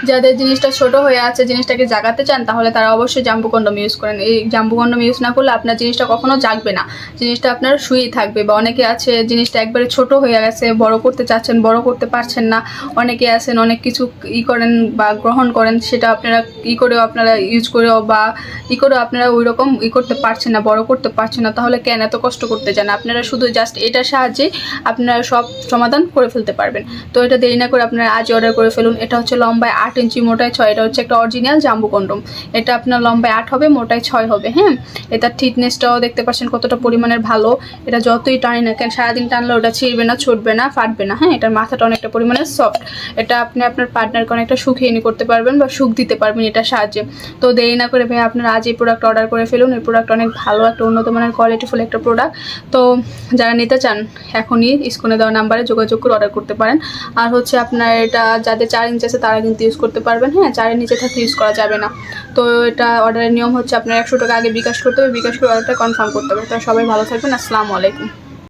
যাদের জিনিসটা ছোট হয়ে আছে, জিনিসটাকে জাগাতে চান, তাহলে তারা অবশ্যই জাম্বু কন্ডম ইউজ করেন। এই জাম্বু কন্ডম ইউজ না করলে আপনার জিনিসটা কখনো জাগবে না, জিনিসটা আপনার শুয়েই থাকবে। বা অনেকে আছে জিনিসটা একবারে ছোট হয়ে গেছে, বড় করতে চাচ্ছেন, বড় করতে পারছেন না। অনেকে আছেন অনেক কিছু করেন বা গ্রহণ করেন, সেটা আপনারা করেও আপনারা ইউজ করেও বা করেও আপনারা ওই রকম করতে পারছেন না, বড় করতে পারছেন না। তাহলে কেন এত কষ্ট করতে যান? আপনারা শুধু জাস্ট এটার সাহায্যে আপনারা সব সমাধান করে ফেলতে পারবেন। তো এটা দেরি না করে আপনারা আজ অর্ডার করে ফেলুন। এটা হচ্ছে লম্বায় 8 ইঞ্চি, মোটায় 6। এটা হচ্ছে একটা অরিজিনাল জাম্বু কন্ডম। এটা আপনার লম্বায় 8 হবে, মোটায় 6 হবে। হ্যাঁ, এটার থিকনেসটাও দেখতে পাচ্ছেন কতটা পরিমাণের ভালো। এটা যতই টানি না কেন, সারাদিন টানলে ওটা ছিঁড়বে না, ছুটবে না, ফাটবে না। হ্যাঁ, এটার মাথাটা অনেকটা পরিমাণে সফট। এটা আপনি আপনার পার্টনারকে অনেকটা সুখিয়ে করতে পারবেন বা সুখ দিতে পারবেন এটার সাহায্যে। তো দেরি না করে ভাই আপনারা আজ এই প্রোডাক্ট অর্ডার করে ফেলুন। এই প্রোডাক্ট অনেক ভালো, একটা উন্নত মানের কোয়ালিটিফুল একটা প্রোডাক্ট। তো যারা নিতে চান এখনই স্ক্রিনে দেওয়া নাম্বারে যোগাযোগ করে অর্ডার করতে পারেন। আর হচ্ছে আপনার এটা যাদের 4 ইঞ্চি আছে তারা কিন্তু ইউজ করতে পারবেন। হ্যাঁ, 4-এর নিচে থাকলে ইউজ করা যাবে না। তো এটা অর্ডারের নিয়ম হচ্ছে আপনার 100 টাকা আগে বিকাশ করতে হবে, বিকাশ করে অর্ডারটা কনফার্ম করতে হবে। তো সবাই ভালো থাকবেন। আসসালামু আলাইকুম।